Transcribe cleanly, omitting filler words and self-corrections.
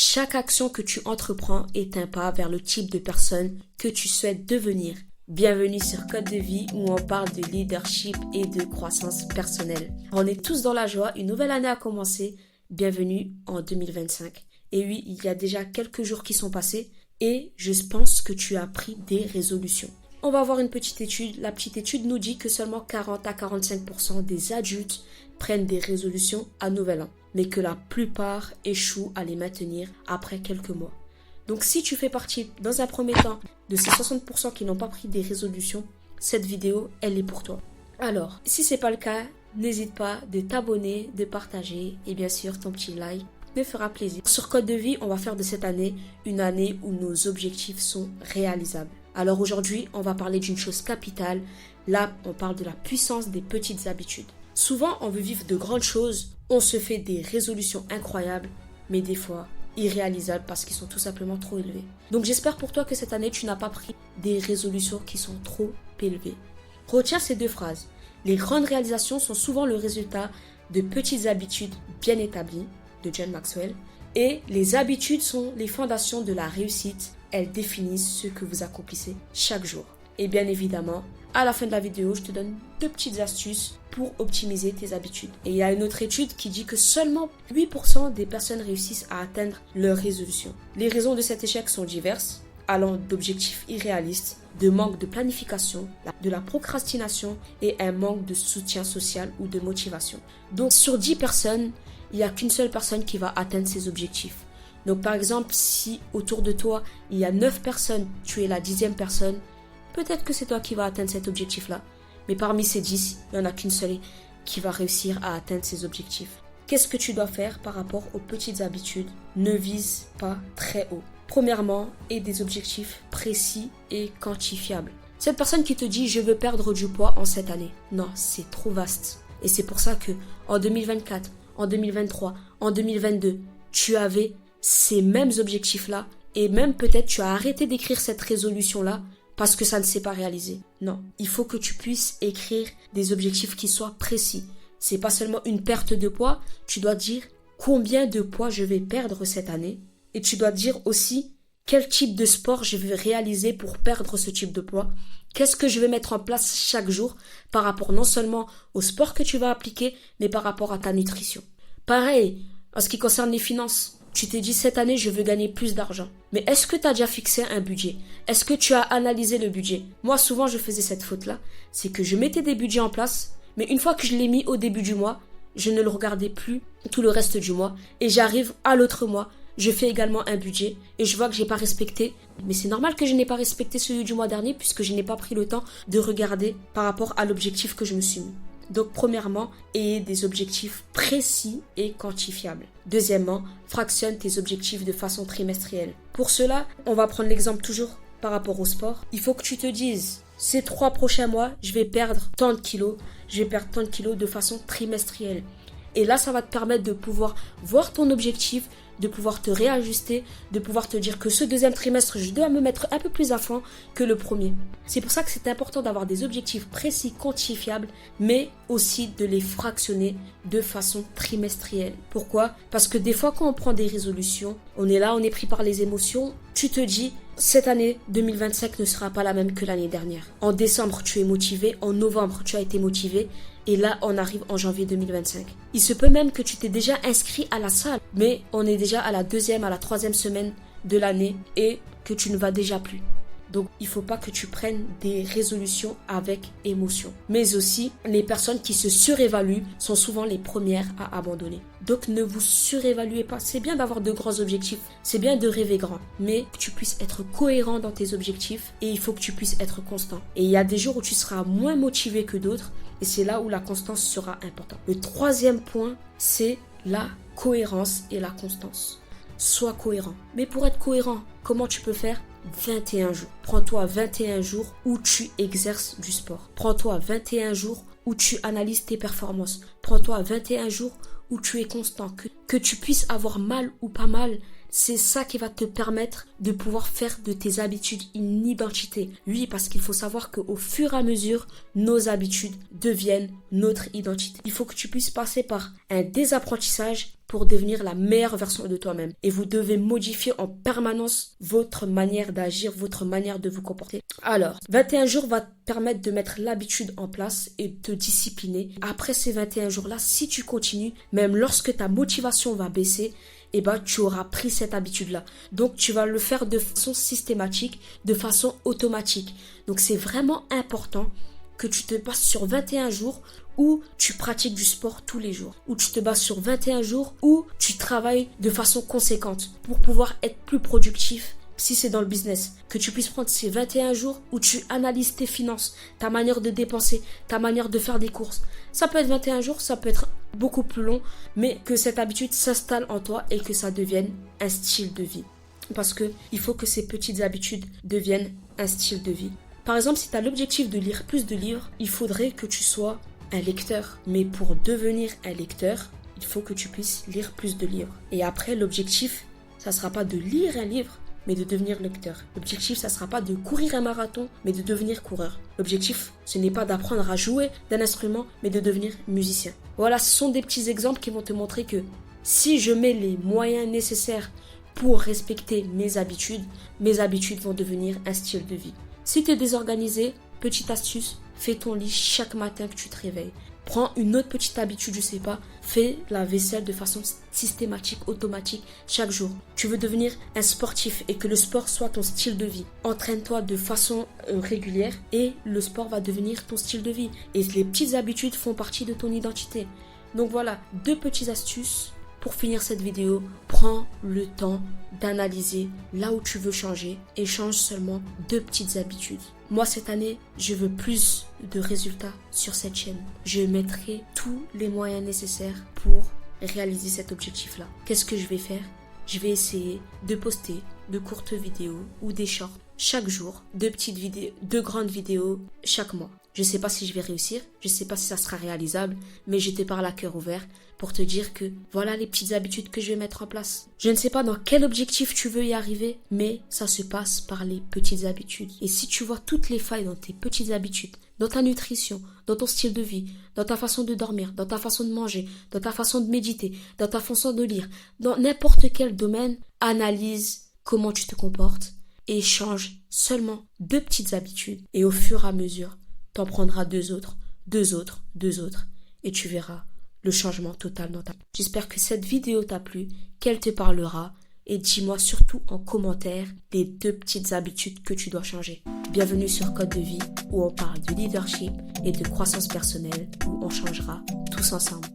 Chaque action que tu entreprends est un pas vers le type de personne que tu souhaites devenir. Bienvenue sur Code de Vie où on parle de leadership et de croissance personnelle. On est tous dans la joie, une nouvelle année a commencé. Bienvenue en 2025. Et oui, il y a déjà quelques jours qui sont passés et je pense que tu as pris des résolutions. On va voir une petite étude. La petite étude nous dit que seulement 40 à 45% des adultes prennent des résolutions à Nouvel An, mais que la plupart échouent à les maintenir après quelques mois. Donc si tu fais partie, dans un premier temps, de ces 60% qui n'ont pas pris des résolutions, cette vidéo, elle est pour toi. Alors, si c'est pas le cas, n'hésite pas de t'abonner, de partager et bien sûr ton petit like me fera plaisir. Sur Code de Vie, on va faire de cette année une année où nos objectifs sont réalisables. Alors aujourd'hui, on va parler d'une chose capitale. Là, on parle de la puissance des petites habitudes. Souvent, on veut vivre de grandes choses, on se fait des résolutions incroyables, mais des fois irréalisables parce qu'ils sont tout simplement trop élevés. Donc j'espère pour toi que cette année, tu n'as pas pris des résolutions qui sont trop élevées. Retiens ces deux phrases. Les grandes réalisations sont souvent le résultat de petites habitudes bien établies, de John Maxwell, et les habitudes sont les fondations de la réussite. Elles définissent ce que vous accomplissez chaque jour. Et bien évidemment, à la fin de la vidéo, je te donne 2 petites astuces pour optimiser tes habitudes. Et il y a une autre étude qui dit que seulement 8% des personnes réussissent à atteindre leurs résolutions. Les raisons de cet échec sont diverses, allant d'objectifs irréalistes, de manque de planification, de la procrastination et un manque de soutien social ou de motivation. Donc sur 10 personnes, il n'y a qu'une seule personne qui va atteindre ses objectifs. Donc par exemple, si autour de toi, il y a 9 personnes, tu es la 10e personne, peut-être que c'est toi qui vas atteindre cet objectif-là. Mais parmi ces 10, il n'y en a qu'une seule qui va réussir à atteindre ses objectifs. Qu'est-ce que tu dois faire par rapport aux petites habitudes? Ne vise pas très haut. Premièrement, aie des objectifs précis et quantifiables. Cette personne qui te dit « je veux perdre du poids en cette année », non, c'est trop vaste. Et c'est pour ça que en 2024, en 2023, en 2022, tu avais ces mêmes objectifs-là et même peut-être tu as arrêté d'écrire cette résolution-là parce que ça ne s'est pas réalisé. Non, il faut que tu puisses écrire des objectifs qui soient précis. C'est pas seulement une perte de poids, tu dois dire combien de poids je vais perdre cette année et tu dois dire aussi quel type de sport je vais réaliser pour perdre ce type de poids. Qu'est-ce que je vais mettre en place chaque jour par rapport non seulement au sport que tu vas appliquer, mais par rapport à ta nutrition. Pareil, en ce qui concerne les finances. Tu t'es dit cette année je veux gagner plus d'argent. Mais est-ce que tu as déjà fixé un budget? Est-ce que tu as analysé le budget? Moi souvent je faisais cette faute-là. C'est que je mettais des budgets en place. Mais une fois que je l'ai mis au début du mois, je ne le regardais plus tout le reste du mois. Et j'arrive à l'autre mois. Je fais également un budget. Et je vois que j'ai pas respecté. Mais c'est normal que je n'ai pas respecté celui du mois dernier. Puisque je n'ai pas pris le temps de regarder par rapport à l'objectif que je me suis mis. Donc premièrement, ayez des objectifs précis et quantifiables. Deuxièmement, fractionne tes objectifs de façon trimestrielle. Pour cela, on va prendre l'exemple toujours par rapport au sport. Il faut que tu te dises, ces 3 prochains mois, je vais perdre tant de kilos. Je vais perdre tant de kilos de façon trimestrielle. Et là, ça va te permettre de pouvoir voir ton objectif, de pouvoir te réajuster, de pouvoir te dire que ce 2e trimestre, je dois me mettre un peu plus à fond que le premier. C'est pour ça que c'est important d'avoir des objectifs précis, quantifiables, mais aussi de les fractionner de façon trimestrielle. Pourquoi? Parce que des fois, quand on prend des résolutions, on est là, on est pris par les émotions, tu te dis, cette année 2025 ne sera pas la même que l'année dernière. En décembre, tu es motivé, en novembre, tu as été motivé, et là, on arrive en janvier 2025. Il se peut même que tu t'es déjà inscrit à la salle, mais on est déjà à la 2e, à la 3e semaine de l'année et que tu ne vas déjà plus. Donc, il ne faut pas que tu prennes des résolutions avec émotion. Mais aussi, les personnes qui se surévaluent sont souvent les premières à abandonner. Donc, ne vous surévaluez pas. C'est bien d'avoir de grands objectifs. C'est bien de rêver grand. Mais que tu puisses être cohérent dans tes objectifs et il faut que tu puisses être constant. Et il y a des jours où tu seras moins motivé que d'autres et c'est là où la constance sera importante. Le 3e point, c'est la cohérence et la constance. Sois cohérent. Mais pour être cohérent, comment tu peux faire? 21 jours. Prends-toi 21 jours où tu exerces du sport. Prends-toi 21 jours où tu analyses tes performances. Prends-toi 21 jours où tu es constant. Que tu puisses avoir mal ou pas mal, C'est ça qui va te permettre de pouvoir faire de tes habitudes une identité. Oui, parce qu'il faut savoir qu'au fur et à mesure, nos habitudes deviennent notre identité. Il faut que tu puisses passer par un désapprentissage pour devenir la meilleure version de toi-même. Et vous devez modifier en permanence votre manière d'agir, votre manière de vous comporter. Alors, 21 jours va te permettre de mettre l'habitude en place et de te discipliner. Après ces 21 jours-là, si tu continues, même lorsque ta motivation va baisser, tu auras pris cette habitude-là. Donc, tu vas le faire de façon systématique, de façon automatique. Donc, c'est vraiment important que tu te bases sur 21 jours où tu pratiques du sport tous les jours, où tu te bases sur 21 jours où tu travailles de façon conséquente pour pouvoir être plus productif si c'est dans le business. Que tu puisses prendre ces 21 jours où tu analyses tes finances, ta manière de dépenser, ta manière de faire des courses. Ça peut être 21 jours, ça peut être beaucoup plus long, mais que cette habitude s'installe en toi et que ça devienne un style de vie. Parce que il faut que ces petites habitudes deviennent un style de vie. Par exemple, si tu as l'objectif de lire plus de livres, il faudrait que tu sois un lecteur. Mais pour devenir un lecteur, il faut que tu puisses lire plus de livres. Et après, l'objectif, ça ne sera pas de lire un livre, mais de devenir lecteur. L'objectif, ça ne sera pas de courir un marathon, mais de devenir coureur. L'objectif, ce n'est pas d'apprendre à jouer d'un instrument, mais de devenir musicien. Voilà, ce sont des petits exemples qui vont te montrer que si je mets les moyens nécessaires pour respecter mes habitudes vont devenir un style de vie. Si tu es désorganisé, petite astuce, fais ton lit chaque matin que tu te réveilles. Prends une autre petite habitude, je sais pas, fais la vaisselle de façon systématique, automatique, chaque jour. Tu veux devenir un sportif et que le sport soit ton style de vie. Entraîne-toi de façon régulière et le sport va devenir ton style de vie. Et les petites habitudes font partie de ton identité. Donc voilà, 2 petites astuces. Pour finir cette vidéo, prends le temps d'analyser là où tu veux changer et change seulement 2 petites habitudes. Moi, cette année, je veux plus de résultats sur cette chaîne. Je mettrai tous les moyens nécessaires pour réaliser cet objectif-là. Qu'est-ce que je vais faire? Je vais essayer de poster de courtes vidéos ou des shorts chaque jour, 2 petites vidéos, 2 grandes vidéos chaque mois. Je ne sais pas si je vais réussir, je ne sais pas si ça sera réalisable, mais je te parle à cœur ouvert pour te dire que voilà les petites habitudes que je vais mettre en place. Je ne sais pas dans quel objectif tu veux y arriver, mais ça se passe par les petites habitudes. Et si tu vois toutes les failles dans tes petites habitudes, dans ta nutrition, dans ton style de vie, dans ta façon de dormir, dans ta façon de manger, dans ta façon de méditer, dans ta façon de lire, dans n'importe quel domaine, analyse comment tu te comportes et change seulement 2 petites habitudes. Et au fur et à mesure, t'en prendras 2 autres, 2 autres, 2 autres, et tu verras le changement total dans ta vie. J'espère que cette vidéo t'a plu, qu'elle te parlera, et dis-moi surtout en commentaire les 2 petites habitudes que tu dois changer. Bienvenue sur Code de Vie, où on parle de leadership et de croissance personnelle, où on changera tous ensemble.